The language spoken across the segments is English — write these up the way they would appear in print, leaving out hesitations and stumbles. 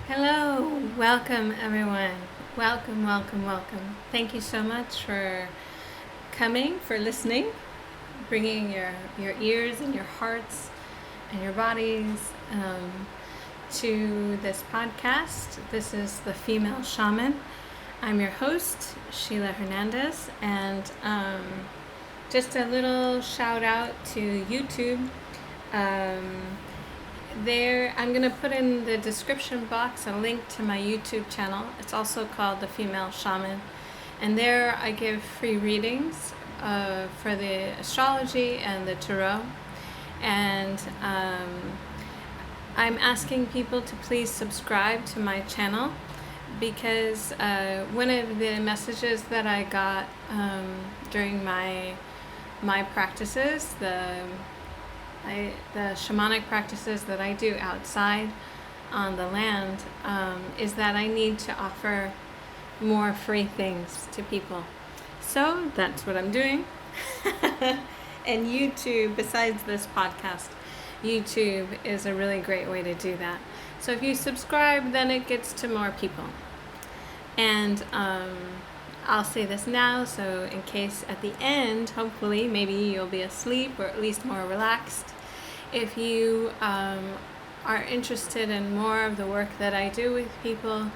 Hello, welcome everyone. Welcome, welcome, welcome. Thank you so much for coming, for listening, bringing your ears and your hearts and your bodies to this podcast. This is The Female Shaman. I'm your host, Sheila Hernandez, and just a little shout out to YouTube. I'm going to put in the description box a link to my YouTube channel. It's also called The Female Shaman. And there I give free readings for the astrology and the tarot. And I'm asking people to please subscribe to my channel because one of the messages that I got during my practices, the shamanic practices that I do outside on the land, is that I need to offer more free things to people. So that's what I'm doing. And YouTube, besides this podcast, YouTube is a really great way to do that. So if you subscribe, then it gets to more people. And I'll say this now, so in case at the end, hopefully, maybe you'll be asleep or at least more relaxed. If you are interested in more of the work that I do with people,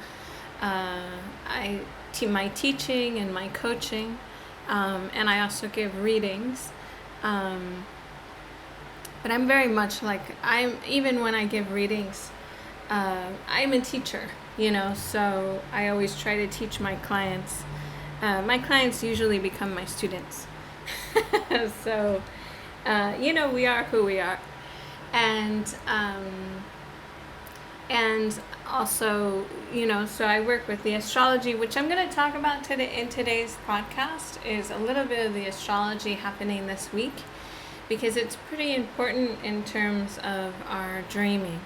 my teaching and my coaching, and I also give readings. But I'm very much like, even when I give readings, I'm a teacher, so I always try to teach my clients. My clients usually become my students. So, we are who we are. And also, so I work with the astrology, which I'm going to talk about in today's podcast, is a little bit of the astrology happening this week, because it's pretty important in terms of our dreaming.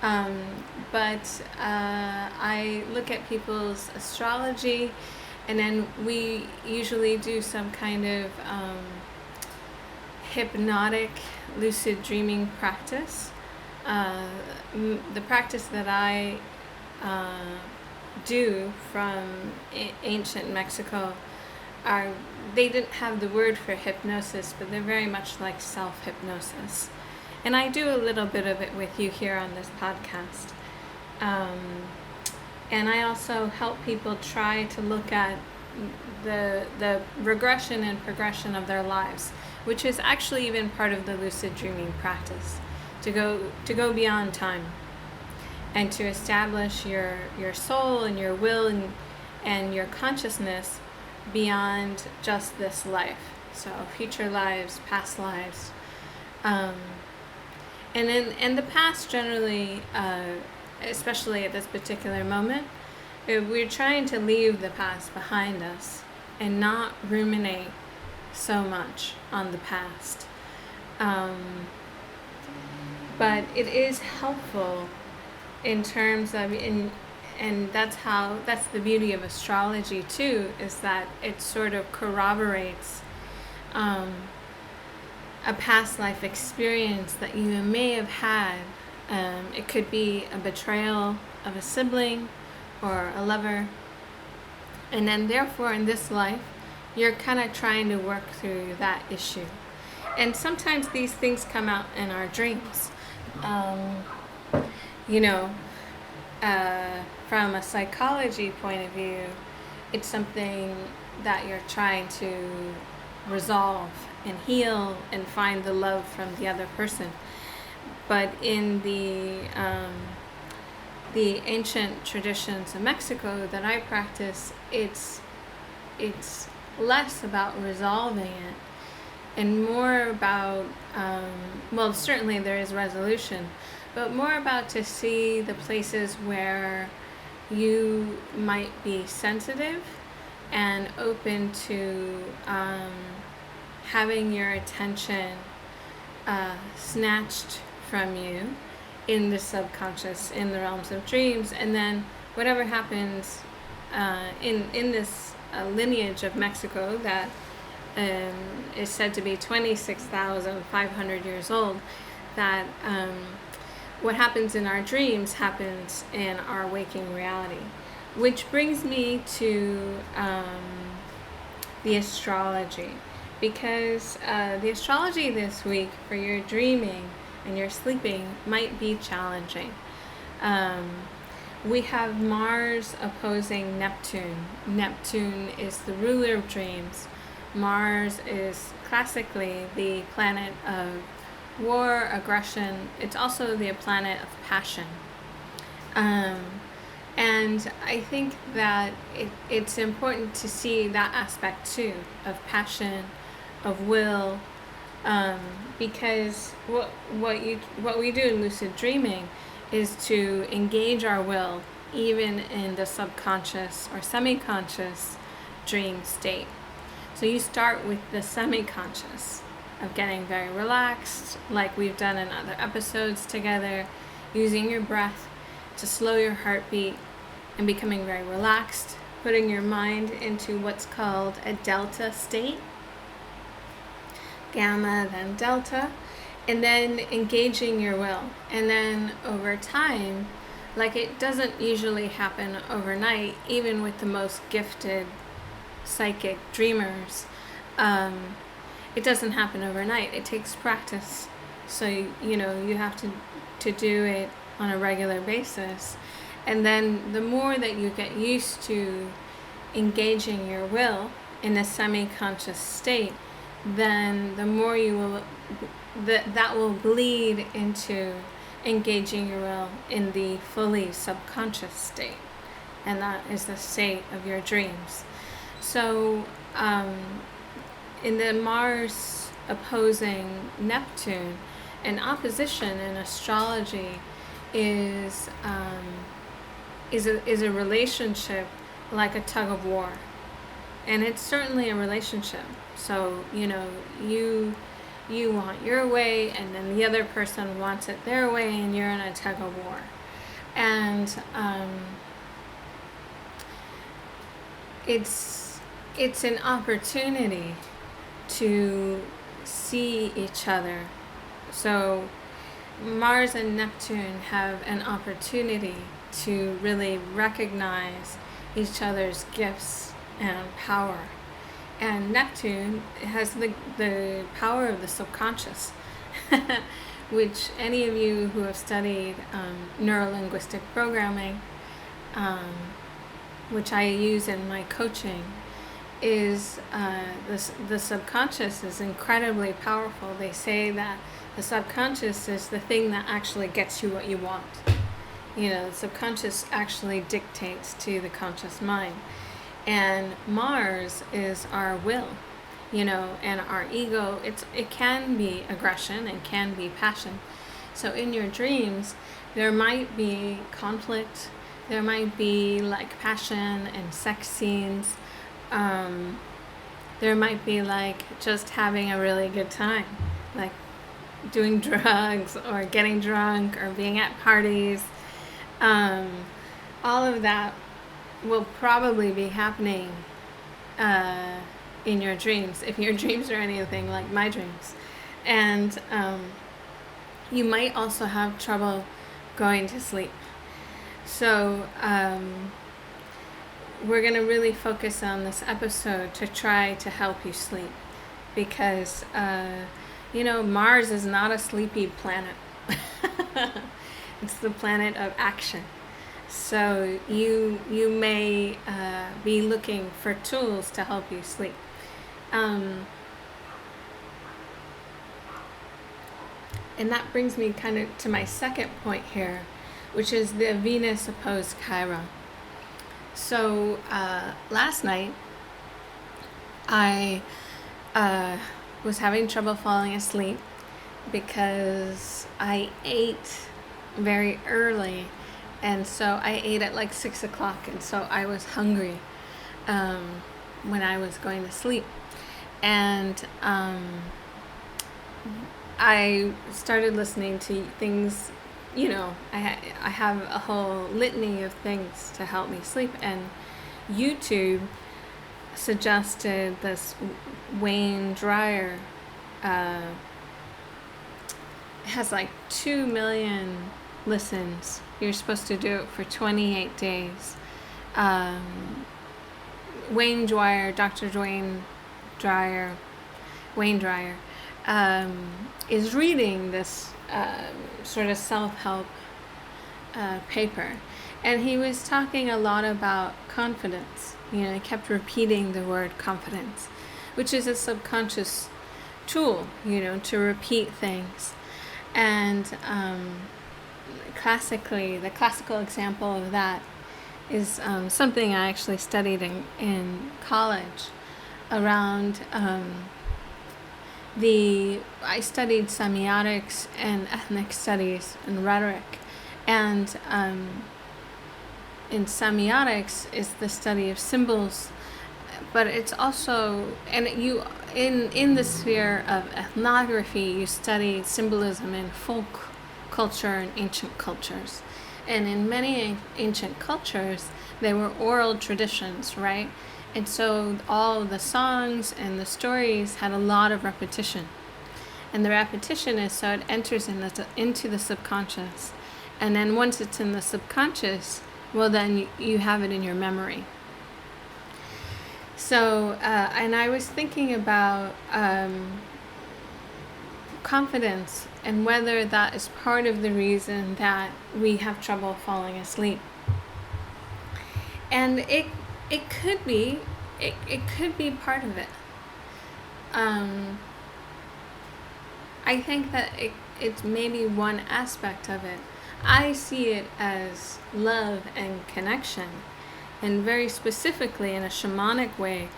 But I look at people's astrology, and then we usually do some kind of hypnotic lucid dreaming practice. The practice that I do from ancient Mexico they didn't have the word for hypnosis, but they're very much like self-hypnosis. And I do a little bit of it with you here on this podcast. And I also help people try to look at the regression and progression of their lives, which is actually even part of the lucid dreaming practice, to go beyond time and to establish your soul and your will and your consciousness beyond just this life. So future lives, past lives, and the past generally, especially at this particular moment, we're trying to leave the past behind us and not ruminate so much on the past. But it is helpful in terms of, and that's the beauty of astrology too, is that it sort of corroborates a past life experience that you may have had. It could be a betrayal of a sibling or a lover, and then therefore in this life you're kind of trying to work through that issue. And sometimes these things come out in our dreams. From a psychology point of view, it's something that you're trying to resolve and heal and find the love from the other person. But in the ancient traditions of Mexico that I practice, it's less about resolving it and more about, certainly there is resolution, but more about to see the places where you might be sensitive and open to having your attention snatched from you in the subconscious, in the realms of dreams. And then whatever happens in this lineage of Mexico that is said to be 26,500 years old, that what happens in our dreams happens in our waking reality. Which brings me to the astrology, because the astrology this week for your dreaming and your sleeping might be challenging. We have Mars opposing Neptune. Neptune is the ruler of dreams. Mars is classically the planet of war, aggression. It's also the planet of passion. And I think that it's important to see that aspect too, of passion, of will, because what we do in lucid dreaming is to engage our will even in the subconscious or semi-conscious dream state. So you start with the semi-conscious of getting very relaxed, like we've done in other episodes together, using your breath to slow your heartbeat and becoming very relaxed, putting your mind into what's called a delta state, gamma, then delta, and then engaging your will. And then over time, like it doesn't usually happen overnight, even with the most gifted psychic dreamers, it doesn't happen overnight. It takes practice. So, you have to do it on a regular basis. And then the more that you get used to engaging your will in a semi-conscious state, then the more you will, that will bleed into engaging your will in the fully subconscious state. And that is the state of your dreams. So, in the Mars opposing Neptune, an opposition in astrology is a relationship like a tug of war, and it's certainly a relationship. So you want your way, and then the other person wants it their way, and you're in a tug of war. And it's an opportunity to see each other. So Mars and Neptune have an opportunity to really recognize each other's gifts and power. And Neptune has the power of the subconscious, which any of you who have studied neuro-linguistic programming, which I use in my coaching, is the subconscious is incredibly powerful. They say that the subconscious is the thing that actually gets you what you want. The subconscious actually dictates to the conscious mind. And Mars is our will, and our ego. It can be aggression and can be passion. So in your dreams, there might be conflict. There might be like passion and sex scenes. There might be like just having a really good time, like doing drugs or getting drunk or being at parties. All of that will probably be happening in your dreams, if your dreams are anything like my dreams. And you might also have trouble going to sleep. So we're going to really focus on this episode to try to help you sleep, because Mars is not a sleepy planet. It's the planet of action. So you may be looking for tools to help you sleep. And that brings me kind of to my second point here, which is the Venus opposed Chiron. So last night I was having trouble falling asleep because I ate very early, and so I ate at like 6 o'clock, and so I was hungry when I was going to sleep. And I started listening to things, I have a whole litany of things to help me sleep, and YouTube suggested this Wayne Dyer. It has like 2 million listens. You're supposed to do it for 28 days. Wayne Dwyer, Dr. Wayne Dwyer, is reading this sort of self-help paper, and he was talking a lot about confidence. He kept repeating the word confidence, which is a subconscious tool, to repeat things. And the classical example of that is something I actually studied in college around I studied semiotics and ethnic studies and rhetoric. And in semiotics is the study of symbols, but it's also, in the sphere of ethnography, you study symbolism in folk culture and ancient cultures. And in many ancient cultures, they were oral traditions, right? And so all the songs and the stories had a lot of repetition. And the repetition is so it enters into the subconscious. And then once it's in the subconscious, well, then you have it in your memory. So, and I was thinking about confidence and whether that is part of the reason that we have trouble falling asleep. And it could be, it could be part of it. I think that it's maybe one aspect of it. I see it as love and connection, and very specifically in a shamanic way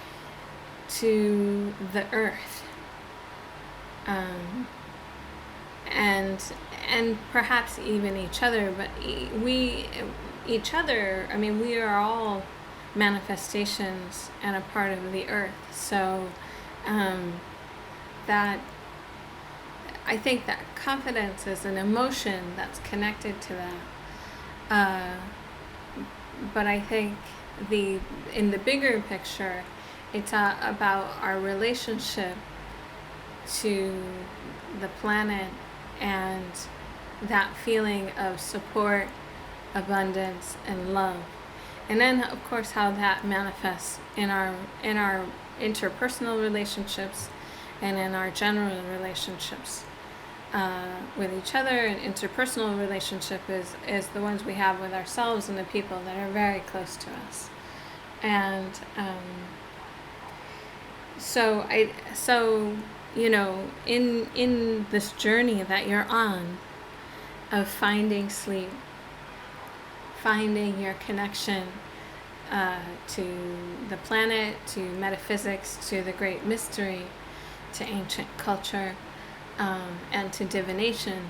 to the earth, and perhaps even each other. But we are all manifestations and a part of the earth. So that I think that confidence is an emotion that's connected to that. But I think in the bigger picture, it's about our relationship to the planet and that feeling of support, abundance, and love. And then, of course, how that manifests in our interpersonal relationships and in our general relationships with each other. And interpersonal relationship is the ones we have with ourselves and the people that are very close to us. And so in this journey that you're on of finding sleep, finding your connection to the planet, to metaphysics, to the great mystery, to ancient culture, and to divination,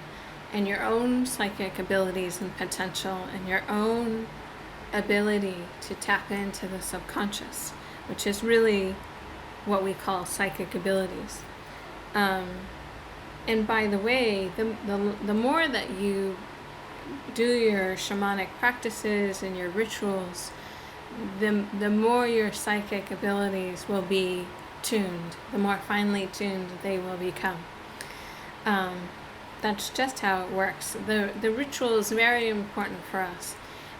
and your own psychic abilities and potential, and your own ability to tap into the subconscious, which is really what we call psychic abilities. And by the way, the more that you do your shamanic practices and your rituals, the more your psychic abilities will be tuned, the more finely tuned they will become. That's just how it works. The ritual is very important for us.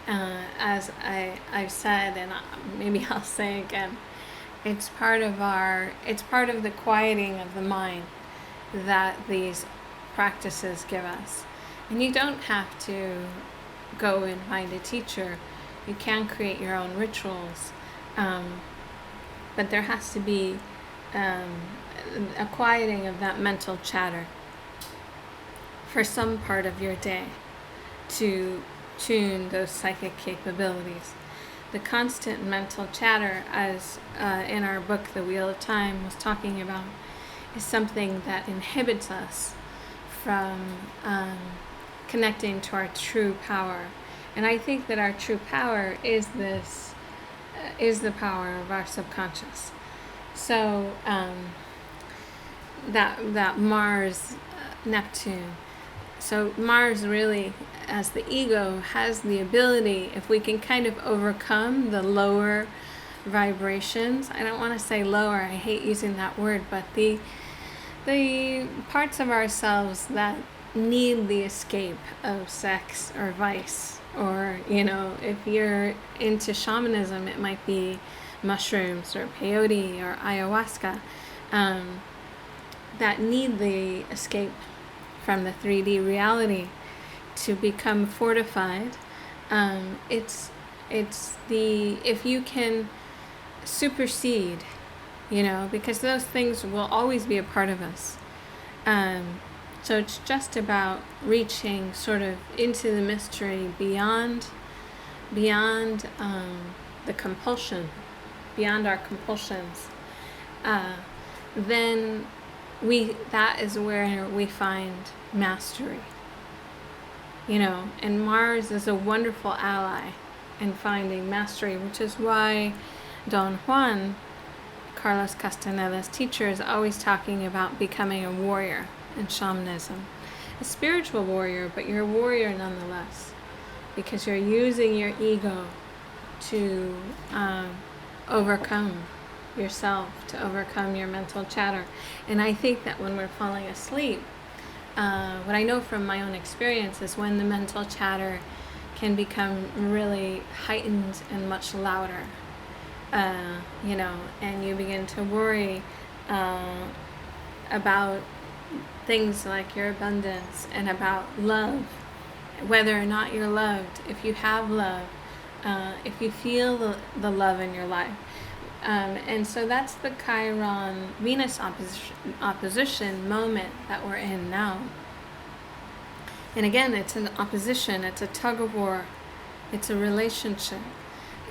As I've said, and maybe I'll say again, it's part of the quieting of the mind that these practices give us. And you don't have to go and find a teacher. You can create your own rituals. But there has to be a quieting of that mental chatter for some part of your day to tune those psychic capabilities. The constant mental chatter, as in our book, The Wheel of Time, was talking about, is something that inhibits us from connecting to our true power. And I think that our true power is the power of our subconscious. So that Mars, Neptune. So Mars really, as the ego, has the ability, if we can kind of overcome the lower vibrations. I don't want to say lower, I hate using that word, but the parts of ourselves that need the escape of sex or vice, or, if you're into shamanism, it might be mushrooms or peyote or ayahuasca, that need the escape from the 3D reality to become fortified. It's the, if you can supersede, because those things will always be a part of us. So it's just about reaching sort of into the mystery beyond the compulsion, beyond our compulsions. Then that is where we find mastery. And Mars is a wonderful ally in finding mastery, which is why Don Juan, Carlos Castaneda's teacher, is always talking about becoming a warrior in shamanism. A spiritual warrior, but you're a warrior nonetheless, because you're using your ego to overcome yourself, to overcome your mental chatter. And I think that when we're falling asleep, what I know from my own experience is when the mental chatter can become really heightened and much louder, and you begin to worry about things like your abundance and about love, whether or not you're loved, if you have love, if you feel the love in your life. And so that's the Chiron Venus opposition moment that we're in now. And again, it's an opposition, it's a tug of war, it's a relationship.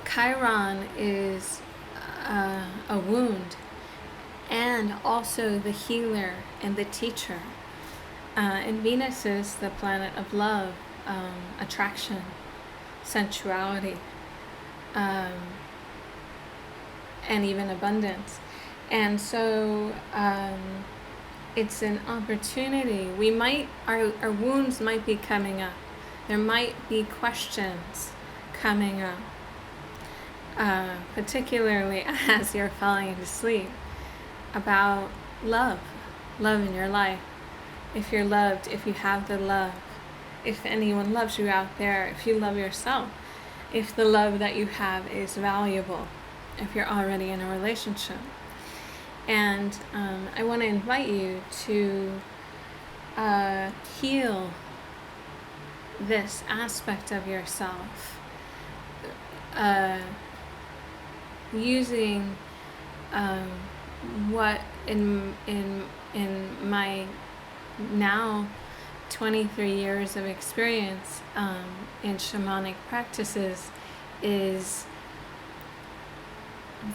Chiron is a wound, and also the healer and the teacher. And Venus is the planet of love, attraction, sensuality, and even abundance. And so it's an opportunity. Our wounds might be coming up. There might be questions coming up, particularly as you're falling asleep, about love in your life. If you're loved, if you have the love, if anyone loves you out there, if you love yourself, if the love that you have is valuable, if you're already in a relationship. And I want to invite you to heal this aspect of yourself, using what in my now 23 years of experience in shamanic practices is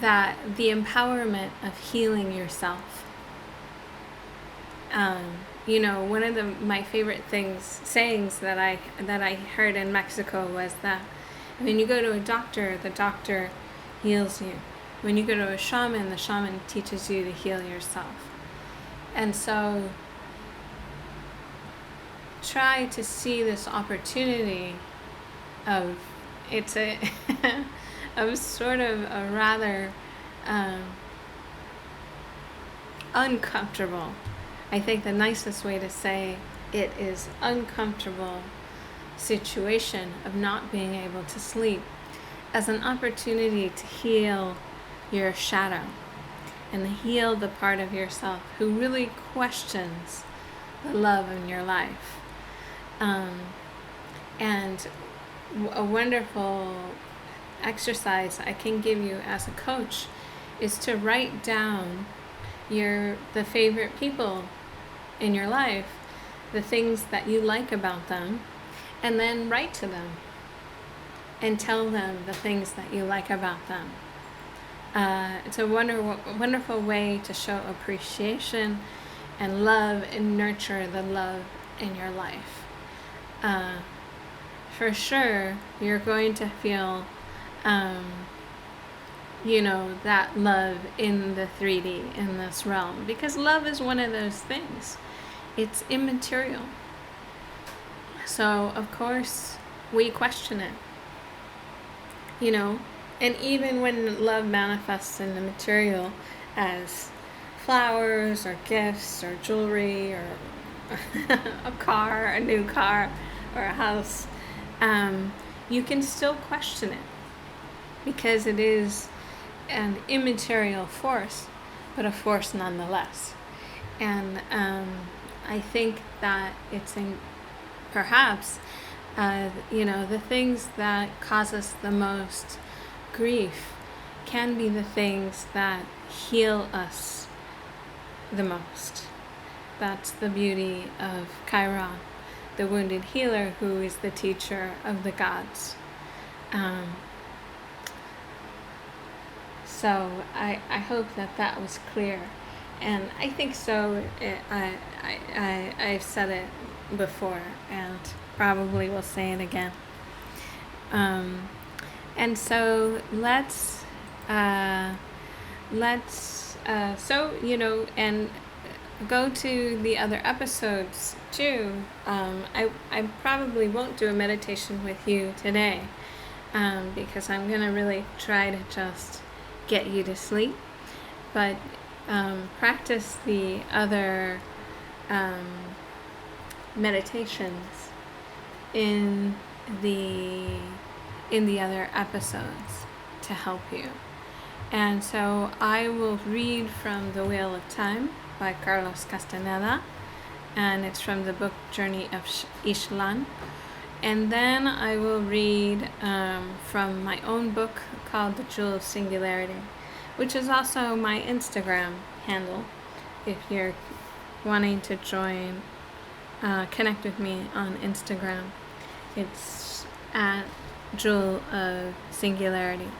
that the empowerment of healing yourself. One of my favorite sayings that I heard in Mexico was that when you go to a doctor, the doctor heals you. When you go to a shaman, the shaman teaches you to heal yourself. And so try to see this opportunity of of sort of a rather uncomfortable, I think the nicest way to say it is uncomfortable situation of not being able to sleep, as an opportunity to heal your shadow and heal the part of yourself who really questions the love in your life. And a wonderful exercise I can give you as a coach is to write down the favorite people in your life, the things that you like about them, and then write to them and tell them the things that you like about them. It's a wonderful way to show appreciation and love and nurture the love in your life. For sure, you're going to feel that love in the 3D, in this realm, because love is one of those things. It's immaterial. So, of course, we question it. And even when love manifests in the material as flowers or gifts or jewelry or a car, a new car, or a house, you can still question it because it is an immaterial force, but a force nonetheless. And I think that it's perhaps, the things that cause us the most grief can be the things that heal us the most. That's the beauty of Chiron, the wounded healer who is the teacher of the gods. So I hope that was clear. And I think so. I've said it before and probably will say it again. And so let's and go to the other episodes too. I probably won't do a meditation with you today because I'm going to really try to just get you to sleep. But practice the other meditations in the other episodes to help you. And so I will read from The Wheel of Time by Carlos Castaneda, and it's from the book Journey of Ishlan. And then I will read from my own book called The Jewel of Singularity, which is also my Instagram handle. If you're wanting to join, connect with me on Instagram, it's at Jewel of Singularity.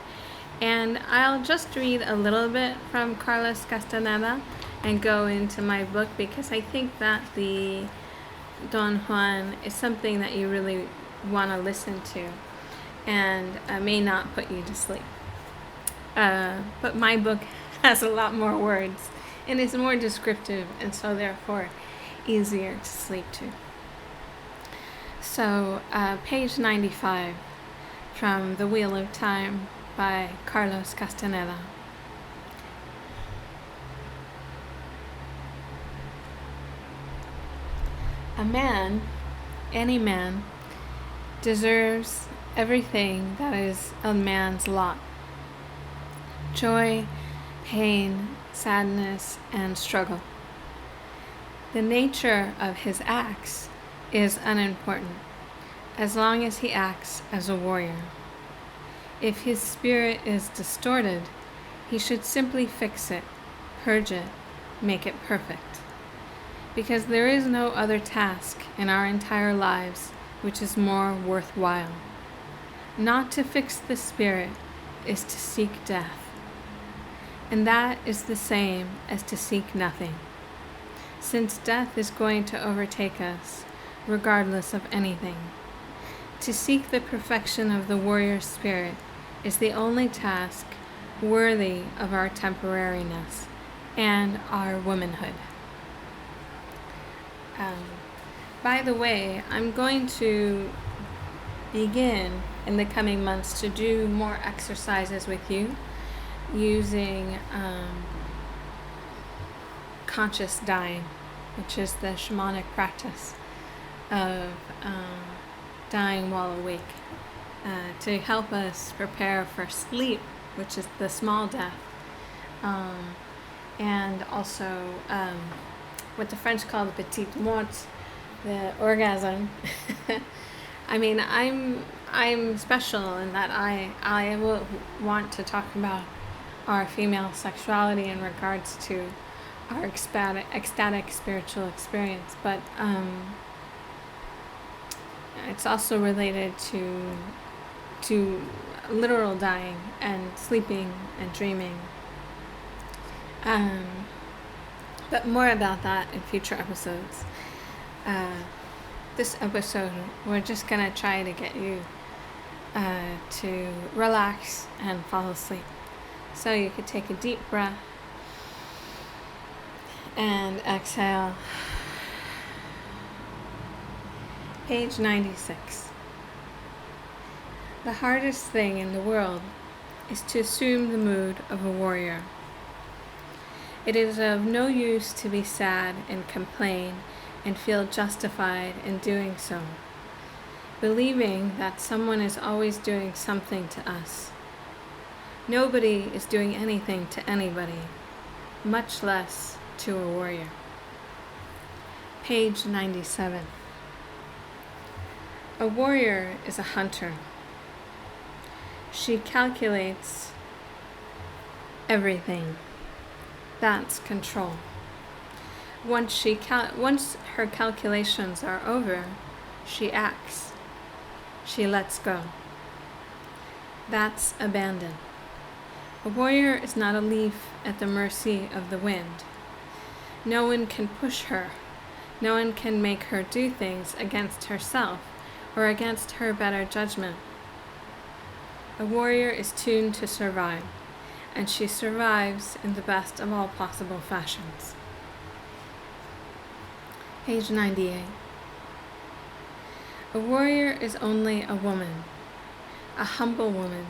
And I'll just read a little bit from Carlos Castaneda and go into my book because I think that the Don Juan is something that you really want to listen to and may not put you to sleep. But my book has a lot more words and is more descriptive and so therefore easier to sleep to. So page 95 from The Wheel of Time by Carlos Castaneda. A man, any man, deserves everything that is a man's lot. Joy, pain, sadness, and struggle. The nature of his acts is unimportant, as long as he acts as a warrior. If his spirit is distorted, he should simply fix it, purge it, make it perfect. Because there is no other task in our entire lives which is more worthwhile. Not to fix the spirit is to seek death. And that is the same as to seek nothing, since death is going to overtake us, regardless of anything. To seek the perfection of the warrior spirit is the only task worthy of our temporariness and our womanhood. By the way, I'm going to begin in the coming months to do more exercises with you using conscious dying, which is the shamanic practice of dying while awake, to help us prepare for sleep, which is the small death, and also what the French call the petite mort, the orgasm. I mean, I'm special in that I will want to talk about our female sexuality in regards to our ecstatic spiritual experience, but it's also related to literal dying and sleeping and dreaming. But more about that in future episodes. This episode, we're just going to try to get you to relax and fall asleep. So you could take a deep breath and exhale. Page 96. The hardest thing in the world is to assume the mood of a warrior. It is of no use to be sad and complain and feel justified in doing so, believing that someone is always doing something to us. Nobody is doing anything to anybody, much less to a warrior. Page 97. A warrior is a hunter. She calculates everything. That's control. Once her calculations are over, she acts. She lets go. That's abandon. A warrior is not a leaf at the mercy of the wind. No one can push her. No one can make her do things against herself or against her better judgment. A warrior is tuned to survive, and she survives in the best of all possible fashions. Page 98. A warrior is only a woman, a humble woman.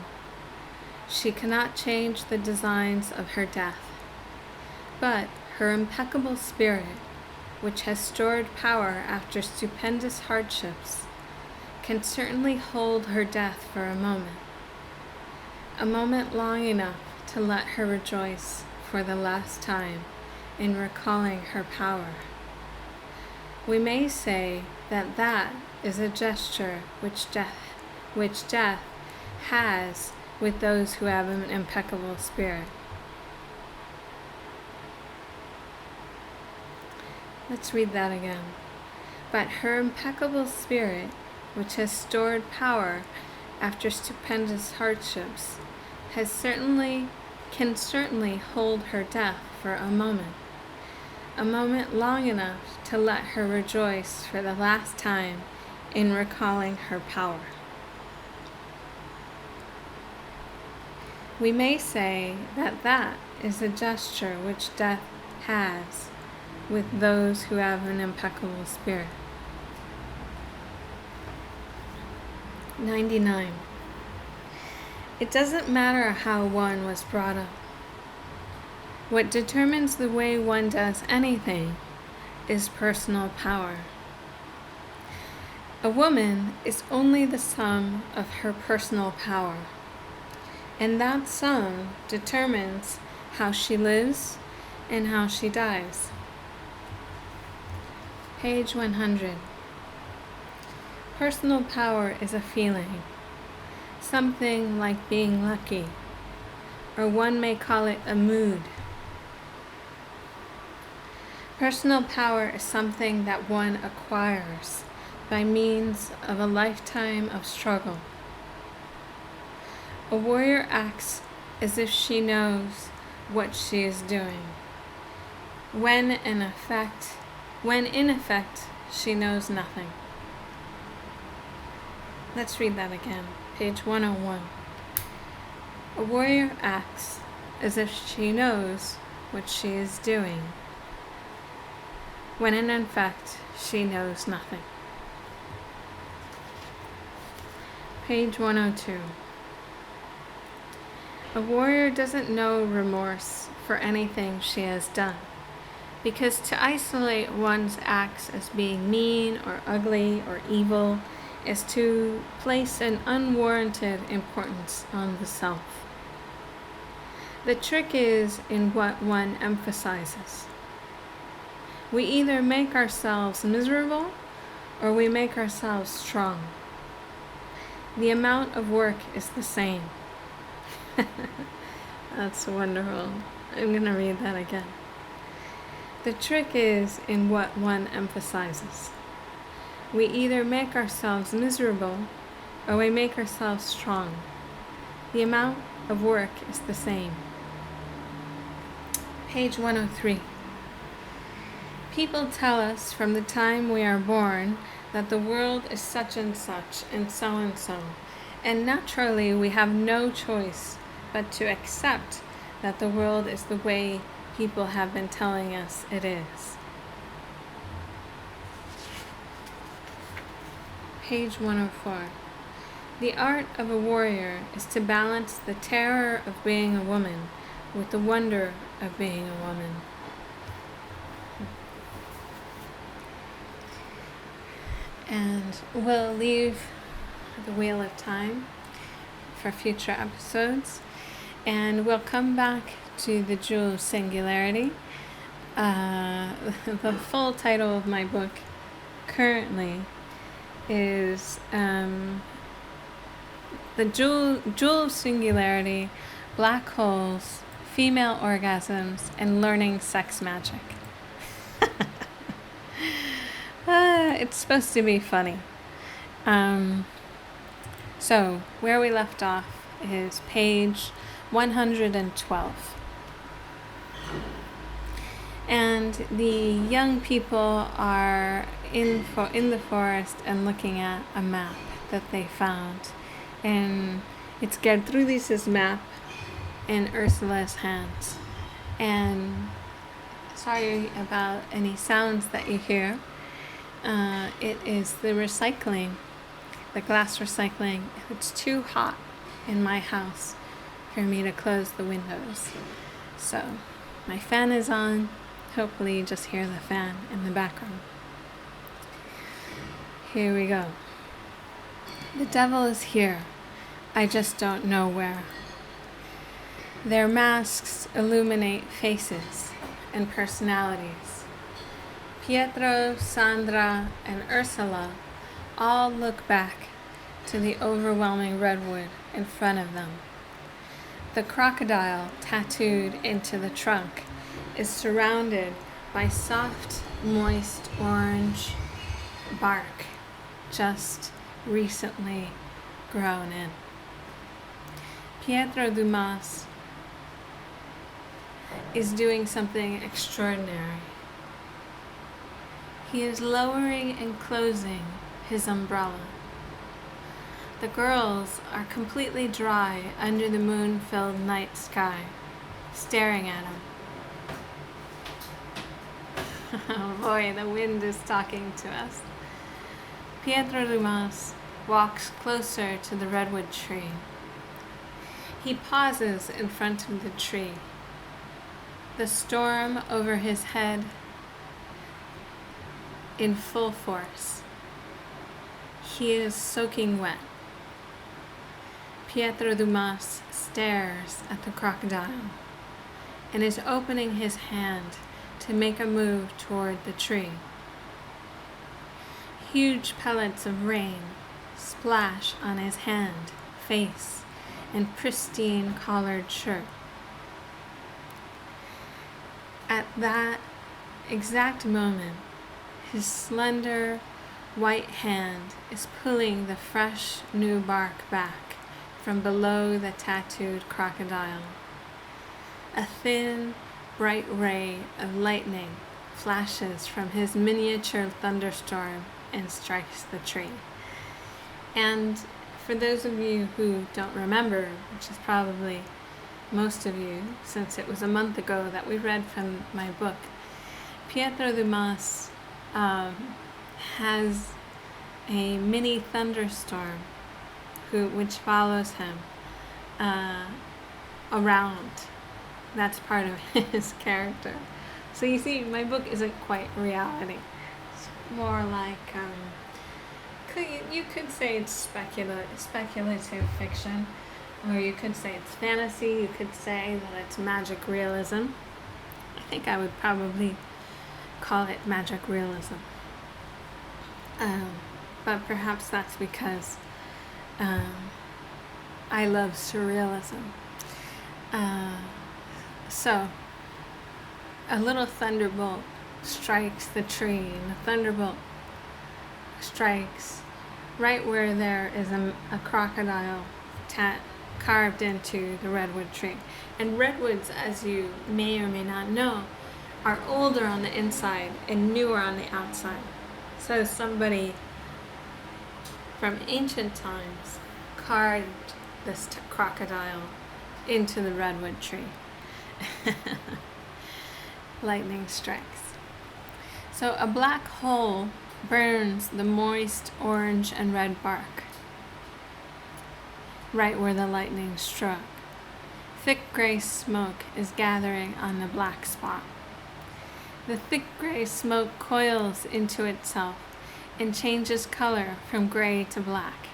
She cannot change the designs of her death, but her impeccable spirit, which has stored power after stupendous hardships, can certainly hold her death for a moment long enough to let her rejoice for the last time in recalling her power. We may say that that is a gesture which death has with those who have an impeccable spirit. Let's read that again. But her impeccable spirit, which has stored power after stupendous hardships, can certainly hold her death for a moment long enough to let her rejoice for the last time in recalling her power. We may say that that is a gesture which death has with those who have an impeccable spirit. 99. It doesn't matter how one was brought up. What determines the way one does anything is personal power. A woman is only the sum of her personal power, and that sum determines how she lives and how she dies. Page 100. Personal power is a feeling, something like being lucky, or one may call it a mood. Personal power is something that one acquires by means of a lifetime of struggle. A warrior acts as if she knows what she is doing, when in effect she knows nothing. Let's read that again. Page 101. A warrior acts as if she knows what she is doing, when in fact she knows nothing. Page 102. A warrior doesn't know remorse for anything she has done, because to isolate one's acts as being mean or ugly or evil is to place an unwarranted importance on the self. The trick is in what one emphasizes. We either make ourselves miserable or we make ourselves strong. The amount of work is the same. That's wonderful. I'm going to read that again. The trick is in what one emphasizes. We either make ourselves miserable or we make ourselves strong. The amount of work is the same. Page 103. People tell us from the time we are born that the world is such and such and so, and naturally we have no choice but to accept that the world is the way people have been telling us it is. Page 104. The art of a warrior is to balance the terror of being a woman with the wonder of being a woman. And we'll leave the Wheel of Time for future episodes. And we'll come back to the Jewel of Singularity. The full title of my book currently is The Jewel of Singularity, Black Holes, Female Orgasms, and Learning Sex Magic. It's supposed to be funny. So, where we left off is page 112. And the young people are in the forest and looking at a map that they found. And it's Gertrudis' map in Ursula's hands. And sorry about any sounds that you hear. It is the recycling, the glass recycling. It's too hot in my house for me to close the windows. So my fan is on. Hopefully you just hear the fan in the background. Here we go. The devil is here. I just don't know where. Their masks illuminate faces and personalities. Pietro, Sandra, and Ursula all look back to the overwhelming redwood in front of them. The crocodile tattooed into the trunk is surrounded by soft, moist orange bark just recently grown in. Pietro Dumas is doing something extraordinary. He is lowering and closing his umbrella. The girls are completely dry under the moon-filled night sky, staring at him. Oh boy, the wind is talking to us. Pietro Dumas walks closer to the redwood tree. He pauses in front of the tree. The storm over his head in full force. He is soaking wet. Pietro Dumas stares at the crocodile and is opening his hand to make a move toward the tree. Huge pellets of rain splash on his hand, face, and pristine collared shirt. At that exact moment, his slender white hand is pulling the fresh new bark back from below the tattooed crocodile. A thin, bright ray of lightning flashes from his miniature thunderstorm and strikes the tree. And for those of you who don't remember, which is probably most of you, since it was a month ago that we read from my book, Pietro Dumas has a mini thunderstorm which follows him around. That's part of his character. So you see, my book isn't quite reality. It's more like, you could say it's speculative fiction, or you could say it's fantasy, you could say that it's magic realism. I think I would probably call it magic realism. But perhaps that's because I love surrealism. So, a little thunderbolt strikes the tree, and the thunderbolt strikes right where there is a crocodile carved into the redwood tree. And redwoods, as you may or may not know, are older on the inside and newer on the outside. So somebody from ancient times carved this crocodile into the redwood tree. Lightning strikes. So a black hole burns the moist orange and red bark right where the lightning struck. Thick gray smoke is gathering on the black spot. The thick gray smoke coils into itself and changes color from gray to black.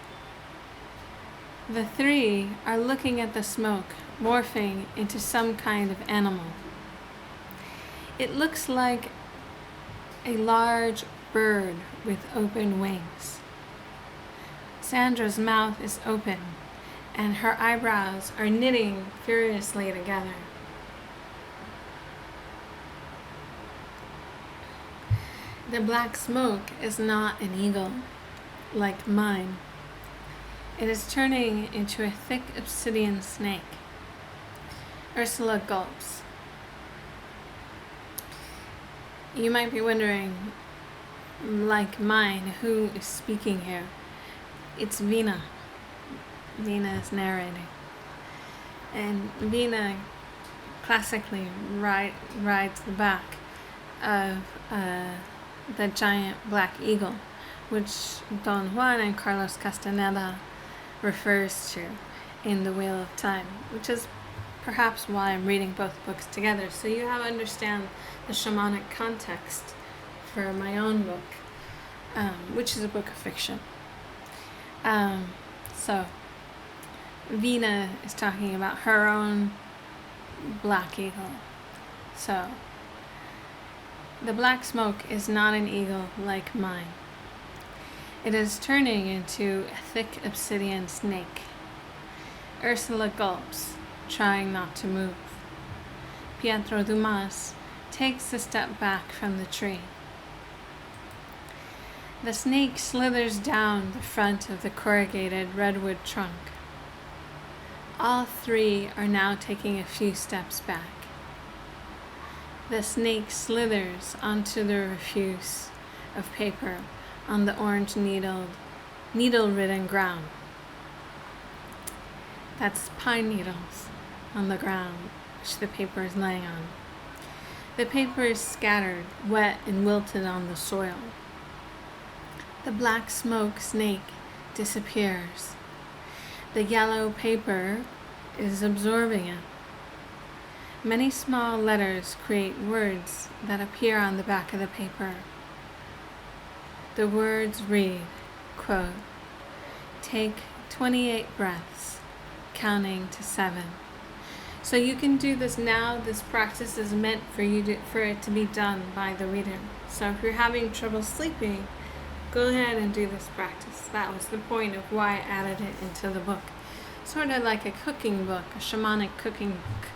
The three are looking at the smoke morphing into some kind of animal. It looks like a large bird with open wings. Sandra's mouth is open and her eyebrows are knitting furiously together. The black smoke is not an eagle, like mine. It is turning into a thick obsidian snake. Ursula gulps. You might be wondering, like mine, who is speaking here? It's Veena. Veena is narrating. And Veena classically rides the back of the giant black eagle, which Don Juan and Carlos Castaneda refers to in The Wheel of Time, which is perhaps why I'm reading both books together, so you have to understand the shamanic context for my own book, which is a book of fiction. So Veena is talking about her own black eagle. So the black smoke is not an eagle like mine. It is turning into a thick obsidian snake. Ursula gulps, trying not to move. Pietro Dumas takes a step back from the tree. The snake slithers down the front of the corrugated redwood trunk. All three are now taking a few steps back. The snake slithers onto the refuse of paper on the orange needle-ridden ground. That's pine needles on the ground, which the paper is laying on. The paper is scattered, wet and wilted on the soil. The black smoke snake disappears. The yellow paper is absorbing it. Many small letters create words that appear on the back of the paper. The words read, quote, "Take 28 breaths, counting to 7. So you can do this now. This practice is meant for it to be done by the reader. So if you're having trouble sleeping, go ahead and do this practice. That was the point of why I added it into the book. Sort of like a cooking book, a shamanic cooking book.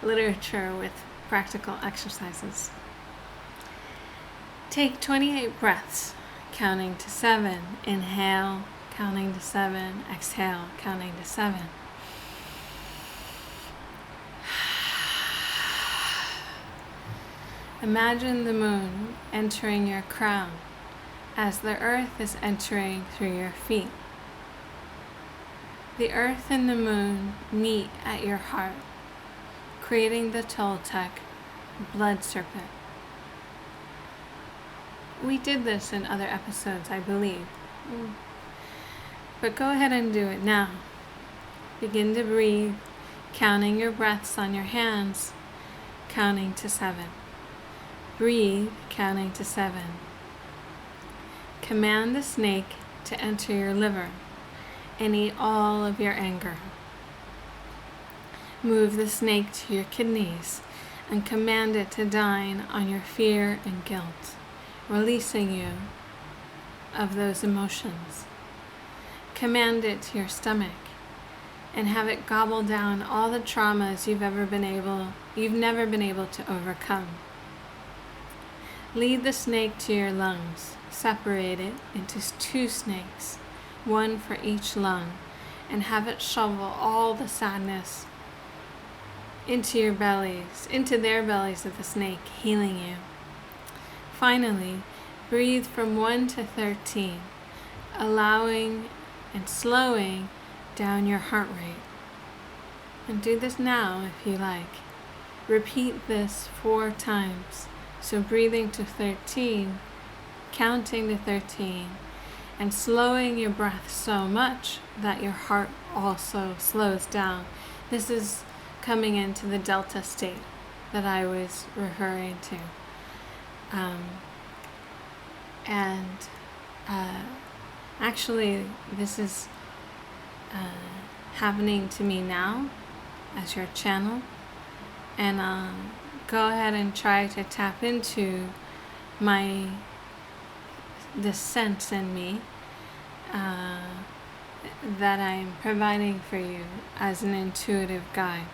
Literature with practical exercises. Take 28 breaths, counting to 7. Inhale, counting to 7. Exhale, counting to 7. Imagine the moon entering your crown as the earth is entering through your feet. The earth and the moon meet at your heart, creating the Toltec blood serpent. We did this in other episodes, I believe. But go ahead and do it now. Begin to breathe, counting your breaths on your hands, counting to 7. Breathe, counting to 7. Command the snake to enter your liver and eat all of your anger. Move the snake to your kidneys and command it to dine on your fear and guilt, releasing you of those emotions. Command it to your stomach and have it gobble down all the traumas you've never been able to overcome. Lead the snake to your lungs. Separate it into 2 snakes, one for each lung, and have it shovel all the sadness into their bellies of the snake, healing you. Finally, breathe from 1 to 13, allowing and slowing down your heart rate. And do this now if you like. Repeat this 4 times. So breathing to 13, counting to 13, and slowing your breath so much that your heart also slows down. This is coming into the delta state that I was referring to. And actually, this is happening to me now as your channel. And go ahead and try to tap into the sense in me that I'm providing for you as an intuitive guide.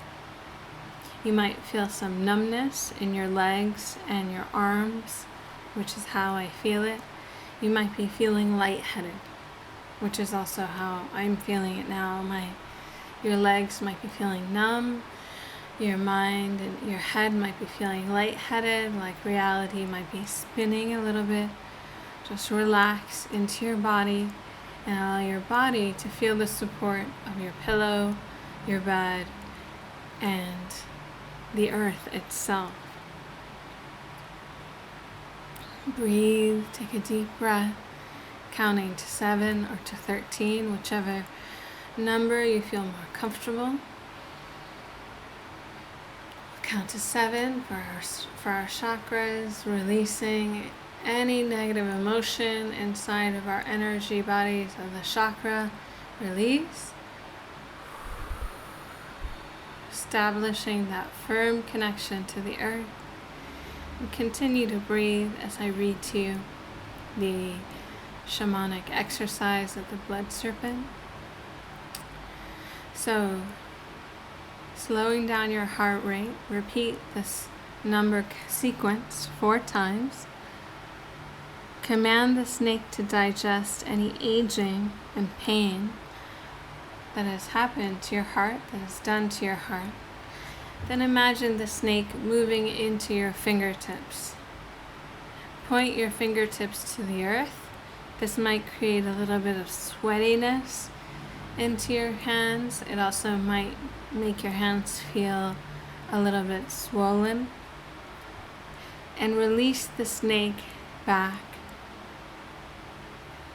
You might feel some numbness in your legs and your arms, which is how I feel it. You might be feeling lightheaded, which is also how I'm feeling it now. Your legs might be feeling numb. Your mind and your head might be feeling lightheaded, like reality might be spinning a little bit. Just relax into your body and allow your body to feel the support of your pillow, your bed, and the earth itself. Breathe, take a deep breath, counting to 7 or to 13, whichever number you feel more comfortable. Count to 7 for our chakras, releasing any negative emotion inside of our energy bodies of the chakra. Release. Establishing that firm connection to the earth. And continue to breathe as I read to you the shamanic exercise of the blood serpent. So, slowing down your heart rate, repeat this number sequence 4 times. Command the snake to digest any aging and pain that has happened to your heart, that is done to your heart. Then imagine the snake moving into your fingertips. Point your fingertips to the earth. This might create a little bit of sweatiness into your hands. It also might make your hands feel a little bit swollen. And release the snake back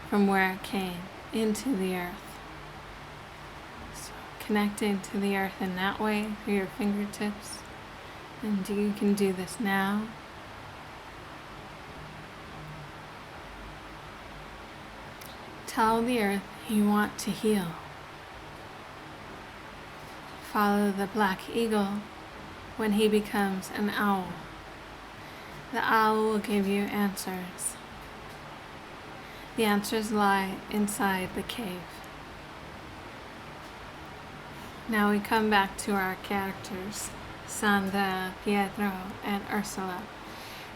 from where it came, into the earth. So connecting to the earth in that way through your fingertips. And you can do this now. Tell the earth you want to heal. Follow the black eagle when he becomes an owl. The owl will give you answers. The answers lie inside the cave. Now we come back to our characters, Sandra, Pietro, and Ursula.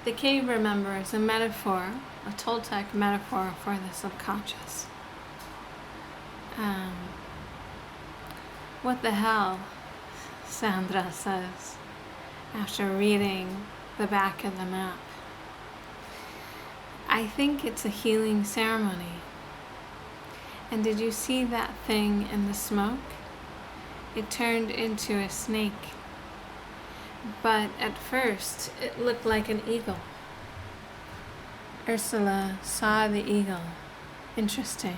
The cave, remember, is a metaphor, a Toltec metaphor for the subconscious. What the hell, Sandra says, after reading the back of the map. I think it's a healing ceremony. And did you see that thing in the smoke? It turned into a snake. But at first, it looked like an eagle. Ursula saw the eagle. Interesting.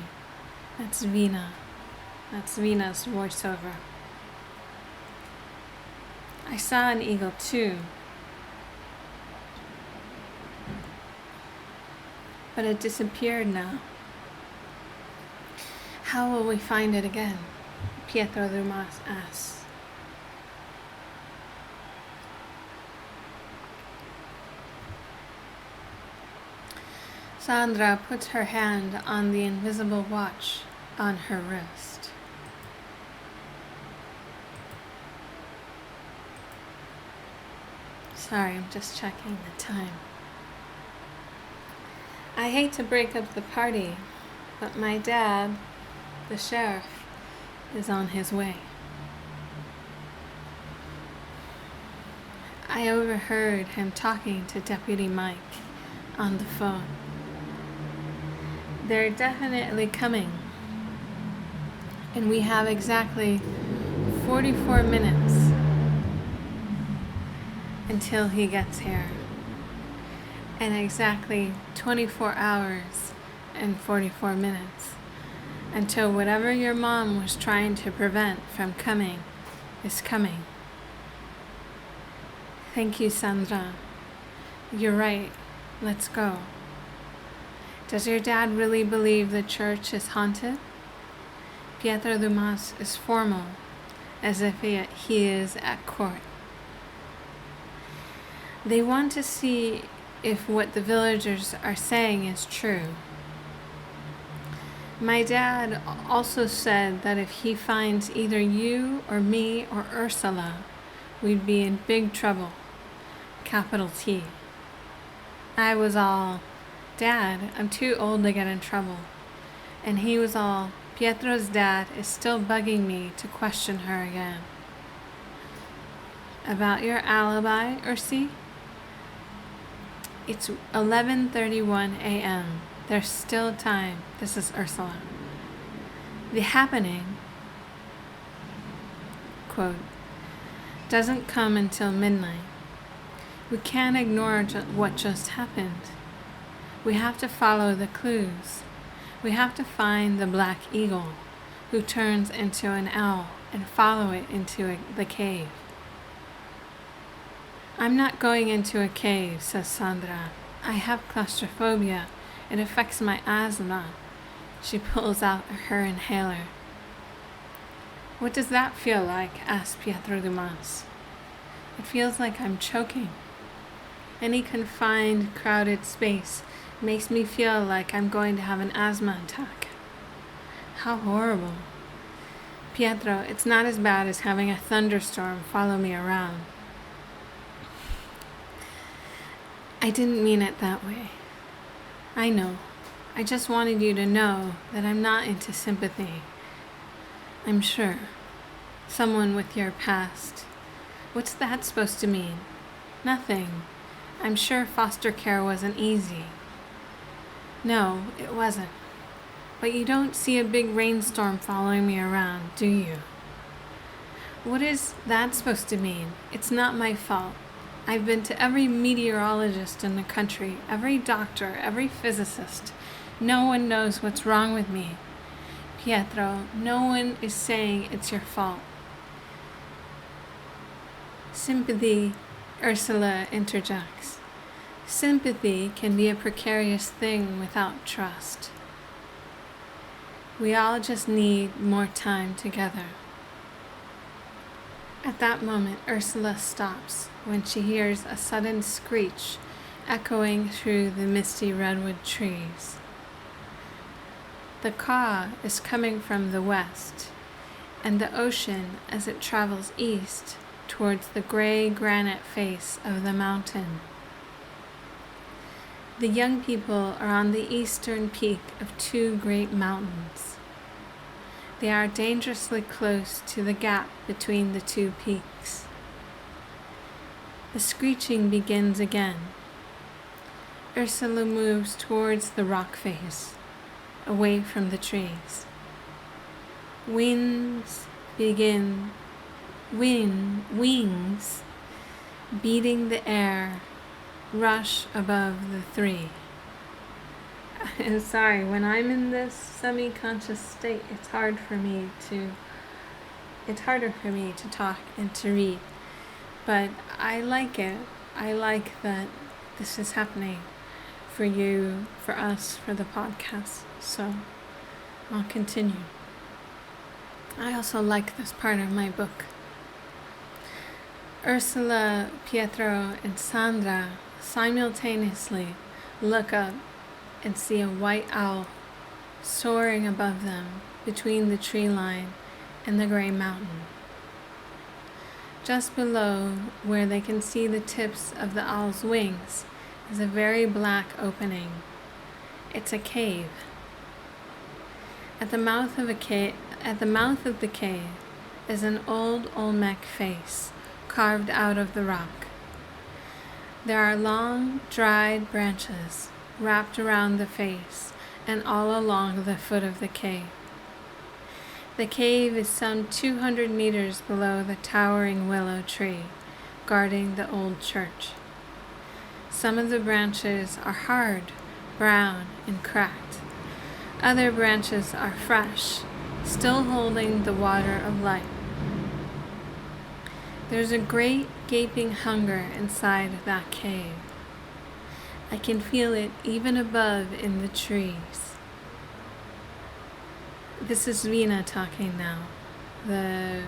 That's Veena. That's Veena's voiceover. I saw an eagle too. But it disappeared now. How will we find it again? Pietro Dumas asks. Sandra puts her hand on the invisible watch on her wrist. Sorry, I'm just checking the time. I hate to break up the party, but my dad, the sheriff, is on his way. I overheard him talking to Deputy Mike on the phone. They're definitely coming. And we have exactly 44 minutes until he gets here. And exactly 24 hours and 44 minutes until whatever your mom was trying to prevent from coming is coming. Thank you, Sandra. You're right. Let's go. Does your dad really believe the church is haunted? Pietro Dumas is formal, as if he is at court. They want to see if what the villagers are saying is true. My dad also said that if he finds either you or me or Ursula, we'd be in big trouble. Capital T. I was all, Dad, I'm too old to get in trouble. And he was all, Pietro's dad is still bugging me to question her again. About your alibi, Ursi? It's 11:31 a.m. There's still time. This is Ursula. The happening, quote, doesn't come until midnight. We can't ignore what just happened. We have to follow the clues. We have to find the black eagle who turns into an owl and follow it into the cave. I'm not going into a cave, says Sandra. I have claustrophobia. It affects my asthma. She pulls out her inhaler. What does that feel like? Asked Pietro Dumas. It feels like I'm choking. Any confined, crowded space makes me feel like I'm going to have an asthma attack. How horrible. Pietro, it's not as bad as having a thunderstorm follow me around. I didn't mean it that way. I know. I just wanted you to know that I'm not into sympathy. I'm sure. Someone with your past. What's that supposed to mean? Nothing. I'm sure foster care wasn't easy. No, it wasn't. But you don't see a big rainstorm following me around, do you? What is that supposed to mean? It's not my fault. I've been to every meteorologist in the country, every doctor, every physicist. No one knows what's wrong with me. Pietro, no one is saying it's your fault. Sympathy, Ursula interjects. Sympathy can be a precarious thing without trust. We all just need more time together. At that moment, Ursula stops when she hears a sudden screech echoing through the misty redwood trees. The caw is coming from the west, and the ocean as it travels east towards the gray granite face of the mountain. The young people are on the eastern peak of two great mountains. They are dangerously close to the gap between the two peaks. The screeching begins again. Ursula moves towards the rock face, away from the trees. Wings beating the air, rush above the three. Sorry, when I'm in this semi-conscious state, it's harder for me to talk and to read. But I like it. I like that this is happening for you, for us, for the podcast. So I'll continue. I also like this part of my book. Ursula, Pietro, and Sandra simultaneously look up and see a white owl soaring above them between the tree line and the gray mountain. Just below, where they can see the tips of the owl's wings, is a very black opening. It's a cave. At the mouth of the cave is an old Olmec face carved out of the rock. There are long, dried branches wrapped around the face and all along the foot of the cave. The cave is some 200 meters below the towering willow tree guarding the old church. Some of the branches are hard, brown, and cracked. Other branches are fresh, still holding the water of life. There's a great gaping hunger inside that cave. I can feel it even above in the trees. This is Veena talking now. The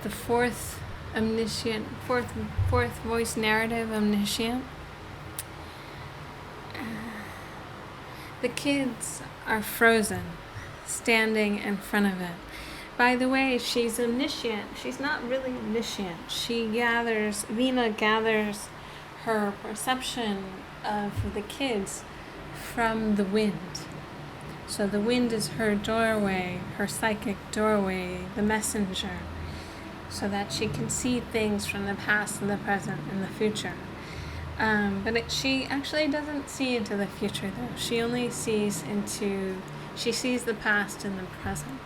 fourth omniscient, fourth voice narrative omniscient. The kids are frozen, standing in front of it. By the way, she's omniscient. She's not really omniscient. Veena gathers her perception of the kids from the wind. So the wind is her doorway, her psychic doorway, the messenger, so that she can see things from the past and the present and the future. She actually doesn't see into the future though. She only sees the past and the present,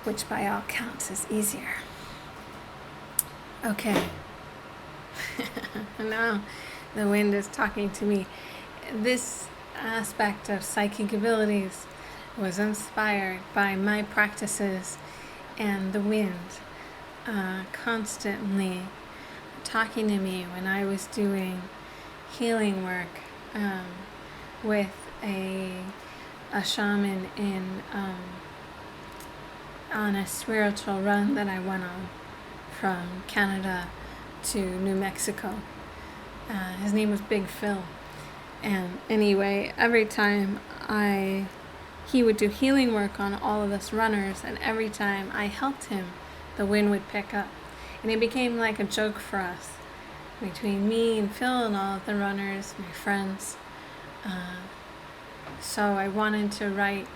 which by all counts is easier. Okay. Now the wind is talking to me. This aspect of psychic abilities was inspired by my practices and the wind constantly talking to me when I was doing healing work with a shaman on a spiritual run that I went on from Canada to New Mexico. His name was Big Phil. And anyway, every time he would do healing work on all of us runners, and every time I helped him, the wind would pick up. And it became like a joke for us, between me and Phil and all of the runners, my friends. So I wanted to write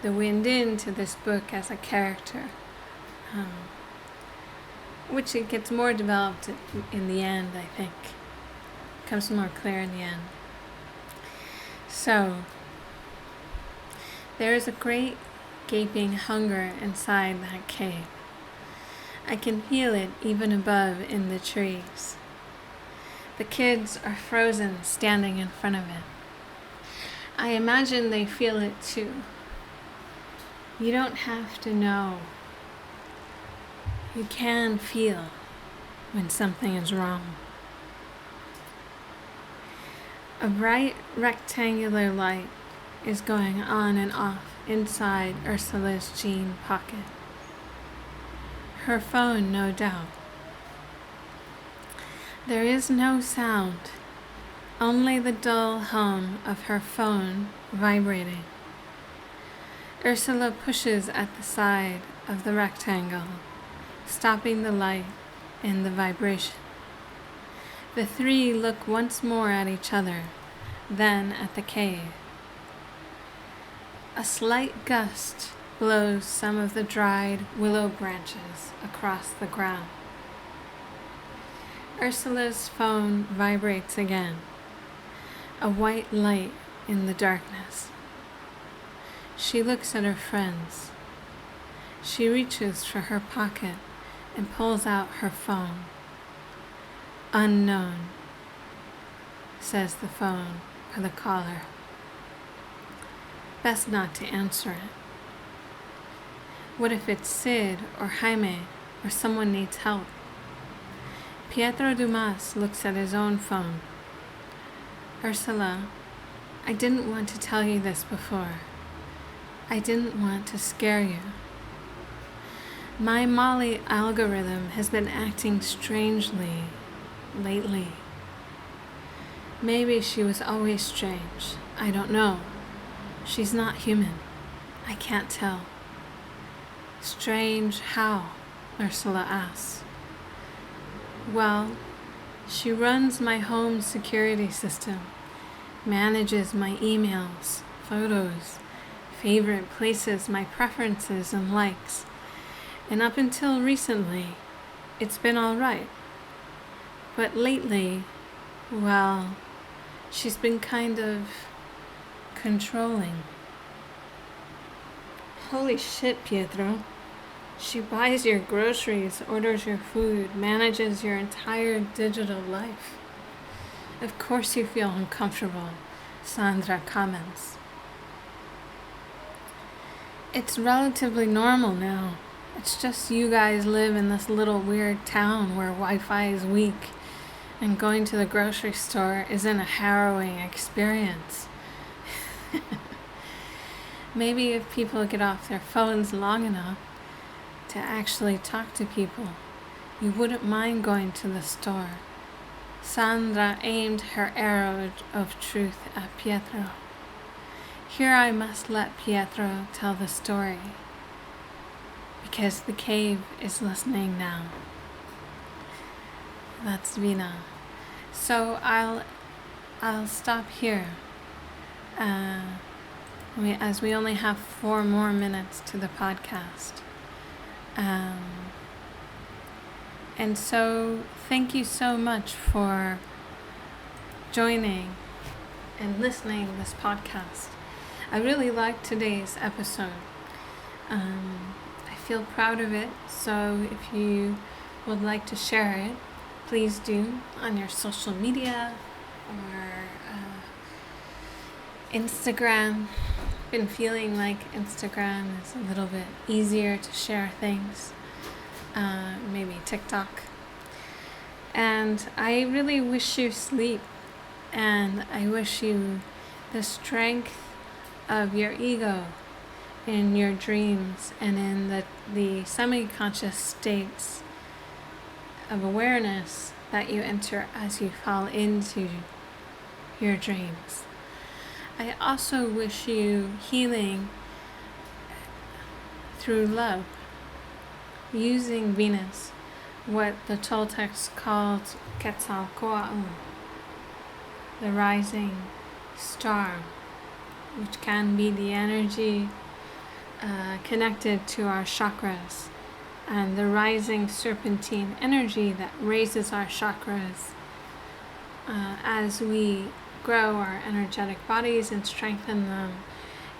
the wind into this book as a character, which it gets more developed in the end, I think. It becomes more clear in the end. So, there is a great gaping hunger inside that cave. I can feel it even above in the trees. The kids are frozen, standing in front of it. I imagine they feel it too. You don't have to know. You can feel when something is wrong. A bright rectangular light is going on and off inside Ursula's jean pocket. Her phone, no doubt. There is no sound, only the dull hum of her phone vibrating. Ursula pushes at the side of the rectangle, stopping the light and the vibration. The three look once more at each other, then at the cave. A slight gust blows some of the dried willow branches across the ground. Ursula's phone vibrates again, a white light in the darkness. She looks at her friends. She reaches for her pocket and pulls out her phone. Unknown, says the phone for the caller. Best not to answer it. What if it's Sid or Jaime or someone needs help? Pietro Dumas looks at his own phone. Ursula, I didn't want to tell you this before. I didn't want to scare you. My Molly algorithm has been acting strangely lately. Maybe she was always strange. I don't know. She's not human. I can't tell. Strange how? Ursula asks. Well, she runs my home security system, manages my emails, photos, favorite places, my preferences and likes. And up until recently, it's been all right. But lately, well, she's been kind of controlling. Holy shit, Pietro. She buys your groceries, orders your food, manages your entire digital life. Of course you feel uncomfortable, Sandra comments. It's relatively normal now. It's just you guys live in this little weird town where Wi-Fi is weak and going to the grocery store isn't a harrowing experience. Maybe if people get off their phones long enough to actually talk to people, you wouldn't mind going to the store. Sandra aimed her arrow of truth at Pietro. Here I must let Pietro tell the story, because the cave is listening now. That's Veena. So I'll stop here. As we only have 4 more minutes to the podcast. And so thank you so much for joining and listening to this podcast. I really liked today's episode. I feel proud of it, so if you would like to share it, please do on your social media or Instagram. Been feeling like Instagram is a little bit easier to share things. Maybe TikTok. And I really wish you sleep, and I wish you the strength of your ego in your dreams and in the semi-conscious states of awareness that you enter as you fall into your dreams. I also wish you healing through love, using Venus, what the Toltecs called Quetzalcoatl, the rising star, which can be the energy connected to our chakras, and the rising serpentine energy that raises our chakras as we grow our energetic bodies and strengthen them,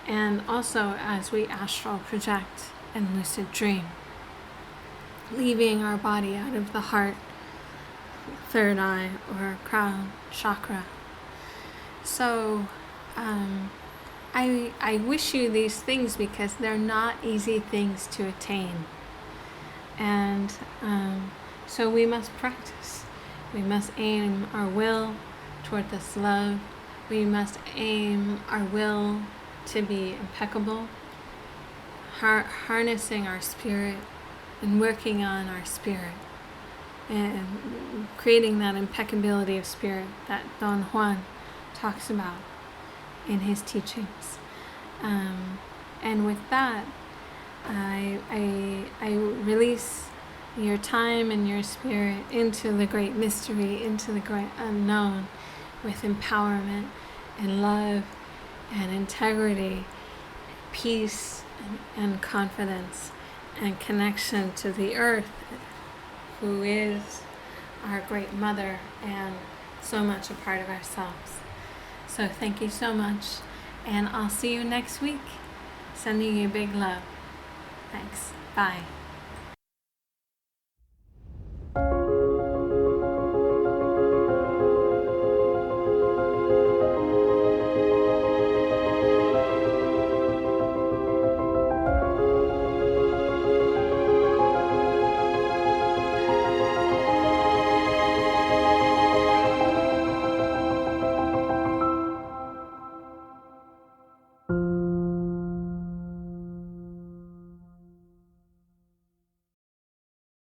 and also as we astral project and lucid dream, leaving our body out of the heart, third eye, or crown chakra. So I wish you these things because they're not easy things to attain. And so we must practice. We must aim our will toward this love. We must aim our will to be impeccable, harnessing our spirit and working on our spirit and creating that impeccability of spirit that Don Juan talks about in his teachings. And with that, I release your time and your spirit into the great mystery, into the great unknown, with empowerment and love and integrity, peace and confidence, and connection to the earth, who is our great mother and so much a part of ourselves. So thank you so much, and I'll see you next week. Sending you big love. Thanks. Bye.